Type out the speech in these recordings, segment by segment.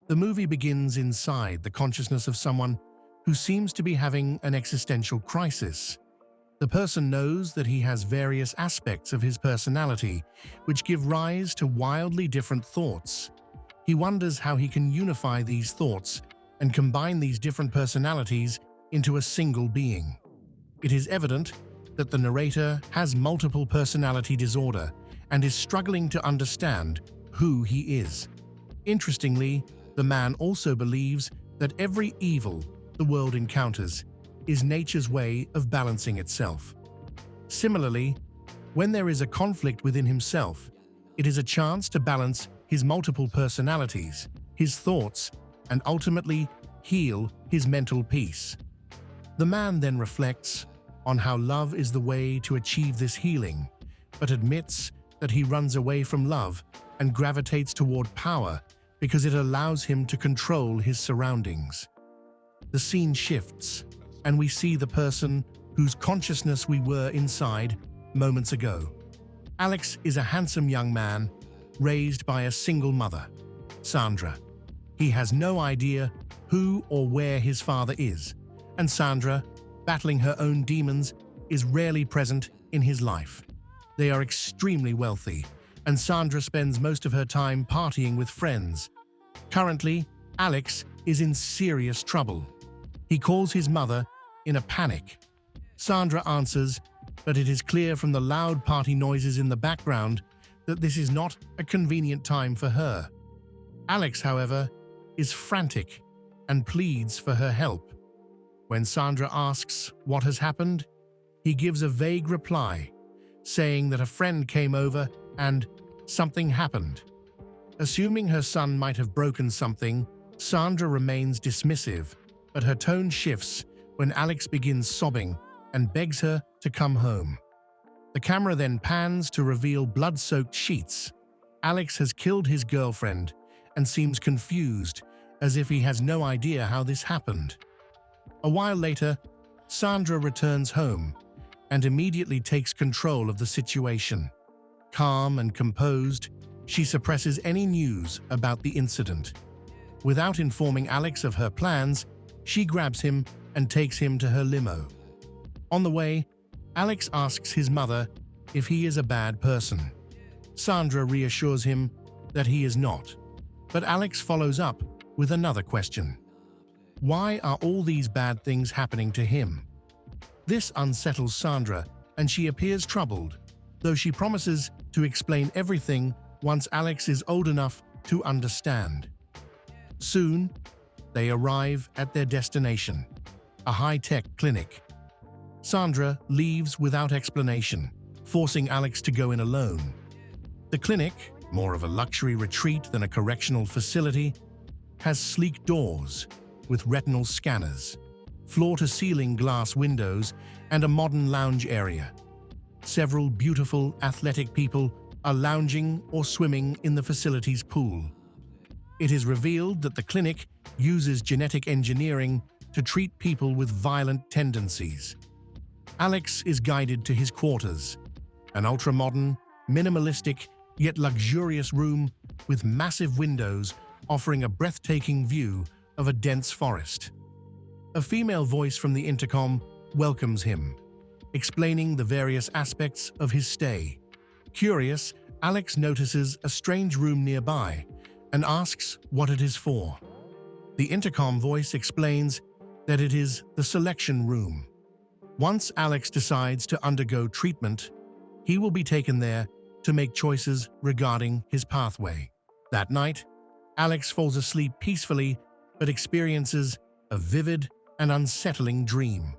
The movie begins inside the consciousness of someone who seems to be having an existential crisis. The person knows that he has various aspects of his personality which give rise to wildly different thoughts. He wonders how he can unify these thoughts and combine these different personalities into a single being. It is evident that the narrator has multiple personality disorder and is struggling to understand who he is. Interestingly, the man also believes that every evil the world encounters is nature's way of balancing itself. Similarly, when there is a conflict within himself, it is a chance to balance his multiple personalities, his thoughts, and ultimately heal his mental peace. The man then reflects on how love is the way to achieve this healing, but admits that he runs away from love and gravitates toward power because it allows him to control his surroundings. The scene shifts, and we see the person whose consciousness we were inside moments ago. Alex is a handsome young man raised by a single mother, Sandra. He has no idea who or where his father is, and Sandra, battling her own demons, is rarely present in his life. They are extremely wealthy, and Sandra spends most of her time partying with friends. Currently, Alex is in serious trouble. He calls his mother in a panic. Sandra answers, but it is clear from the loud party noises in the background that this is not a convenient time for her. Alex, however, is frantic and pleads for her help. When Sandra asks what has happened, he gives a vague reply, saying that a friend came over and something happened. Assuming her son might have broken something, Sandra remains dismissive, but her tone shifts when Alex begins sobbing and begs her to come home. The camera then pans to reveal blood-soaked sheets. Alex has killed his girlfriend and seems confused, as if he has no idea how this happened. A while later, Sandra returns home and immediately takes control of the situation. Calm and composed, she suppresses any news about the incident. Without informing Alex of her plans, she grabs him and takes him to her limo. On the way, Alex asks his mother if he is a bad person. Sandra reassures him that he is not, but Alex follows up with another question. Why are all these bad things happening to him? This unsettles Sandra, and she appears troubled, though she promises to explain everything once Alex is old enough to understand. Soon, they arrive at their destination, a high-tech clinic. Sandra leaves without explanation, forcing Alex to go in alone. The clinic, more of a luxury retreat than a correctional facility, has sleek doors with retinal scanners, floor-to-ceiling glass windows, and a modern lounge area. Several beautiful, athletic people are lounging or swimming in the facility's pool. It is revealed that the clinic uses genetic engineering to treat people with violent tendencies. Alex is guided to his quarters, an ultra-modern, minimalistic, yet luxurious room with massive windows offering a breathtaking view of a dense forest. A female voice from the intercom welcomes him, explaining the various aspects of his stay. Curious, Alex notices a strange room nearby and asks what it is for. The intercom voice explains that it is the selection room. Once Alex decides to undergo treatment, he will be taken there to make choices regarding his pathway. That night, Alex falls asleep peacefully but experiences a vivid and unsettling dream.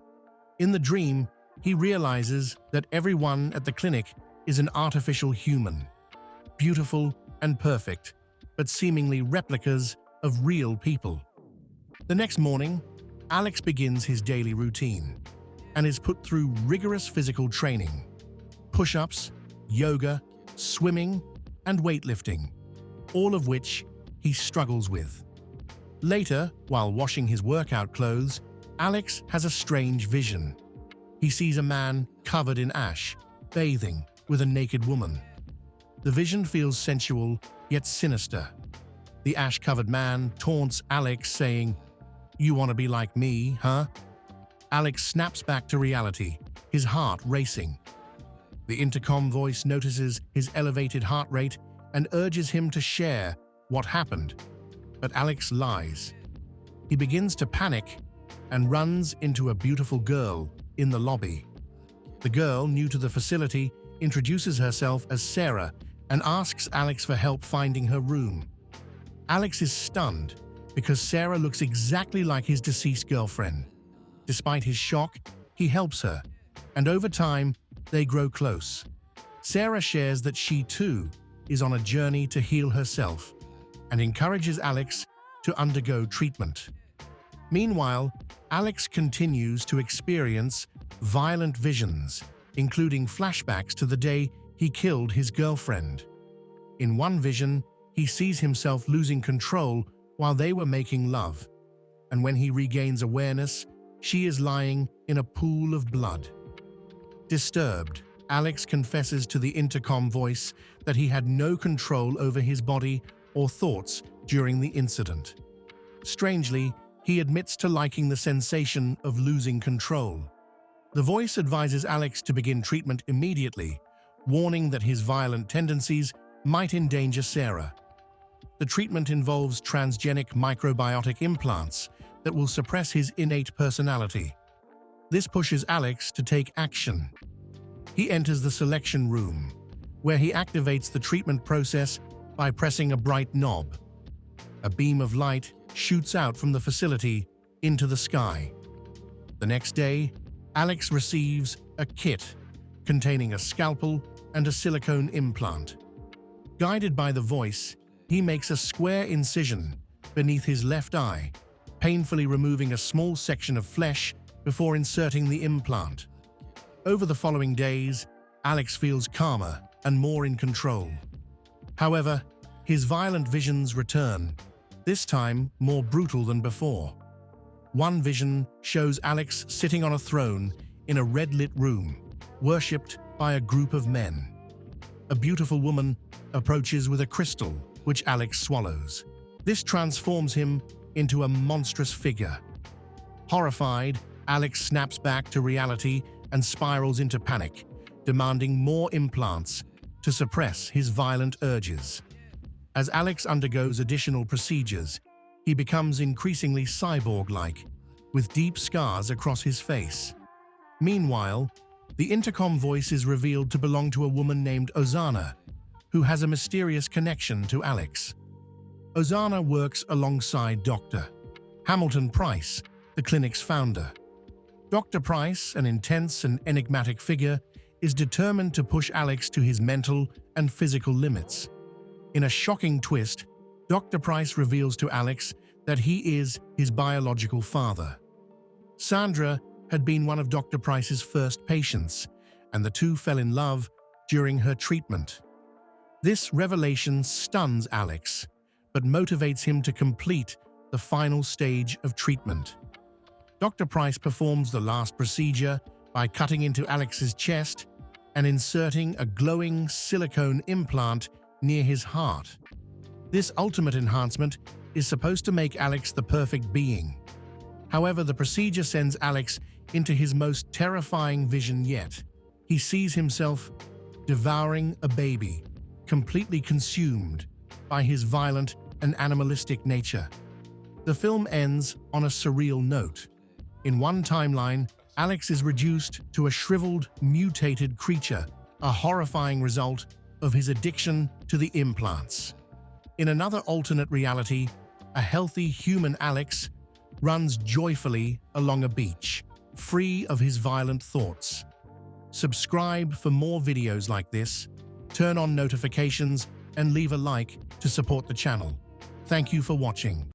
In the dream, he realizes that everyone at the clinic is an artificial human, beautiful and perfect, but seemingly replicas of real people. The next morning, Alex begins his daily routine and is put through rigorous physical training: push-ups, yoga, swimming, and weightlifting, all of which he struggles with. Later, while washing his workout clothes, Alex has a strange vision. He sees a man covered in ash, bathing with a naked woman. The vision feels sensual yet sinister. The ash-covered man taunts Alex, saying, "You want to be like me, huh?" Alex snaps back to reality, his heart racing. The intercom voice notices his elevated heart rate and urges him to share what happened, but Alex lies. He begins to panic and runs into a beautiful girl in the lobby. The girl, new to the facility, introduces herself as Sarah and asks Alex for help finding her room. Alex is stunned because Sarah looks exactly like his deceased girlfriend. Despite his shock, he helps her, and over time, they grow close. Sarah shares that she too is on a journey to heal herself and encourages Alex to undergo treatment. Meanwhile, Alex continues to experience violent visions, including flashbacks to the day he killed his girlfriend. In one vision, he sees himself losing control while they were making love, and when he regains awareness, she is lying in a pool of blood. Disturbed, Alex confesses to the intercom voice that he had no control over his body or thoughts during the incident. Strangely, he admits to liking the sensation of losing control. The voice advises Alex to begin treatment immediately, warning that his violent tendencies might endanger Sarah. The treatment involves transgenic microbiotic implants that will suppress his innate personality. This pushes Alex to take action. He enters the selection room, where he activates the treatment process by pressing a bright knob. A beam of light shoots out from the facility into the sky. The next day, Alex receives a kit containing a scalpel and a silicone implant. Guided by the voice, he makes a square incision beneath his left eye, painfully removing a small section of flesh before inserting the implant. Over the following days, Alex feels calmer and more in control. However, his violent visions return, this time more brutal than before. One vision shows Alex sitting on a throne in a red-lit room, worshipped by a group of men. A beautiful woman approaches with a crystal, which Alex swallows. This transforms him into a monstrous figure. Horrified, Alex snaps back to reality and spirals into panic, demanding more implants to suppress his violent urges. As Alex undergoes additional procedures, he becomes increasingly cyborg-like, with deep scars across his face. Meanwhile, the intercom voice is revealed to belong to a woman named Ozana, who has a mysterious connection to Alex. Ozana works alongside Dr. Hamilton Price, the clinic's founder. Dr. Price, an intense and enigmatic figure, is determined to push Alex to his mental and physical limits. In a shocking twist, Dr. Price reveals to Alex that he is his biological father. Sandra had been one of Dr. Price's first patients, and the two fell in love during her treatment. This revelation stuns Alex, but motivates him to complete the final stage of treatment. Dr. Price performs the last procedure by cutting into Alex's chest and inserting a glowing silicone implant near his heart. This ultimate enhancement is supposed to make Alex the perfect being. However, the procedure sends Alex into his most terrifying vision yet. He sees himself devouring a baby, completely consumed by his violent and animalistic nature. The film ends on a surreal note. In one timeline, Alex is reduced to a shriveled, mutated creature, a horrifying result of his addiction to the implants. In another alternate reality, a healthy human Alex runs joyfully along a beach, free of his violent thoughts. Subscribe for more videos like this, turn on notifications, and leave a like to support the channel. Thank you for watching.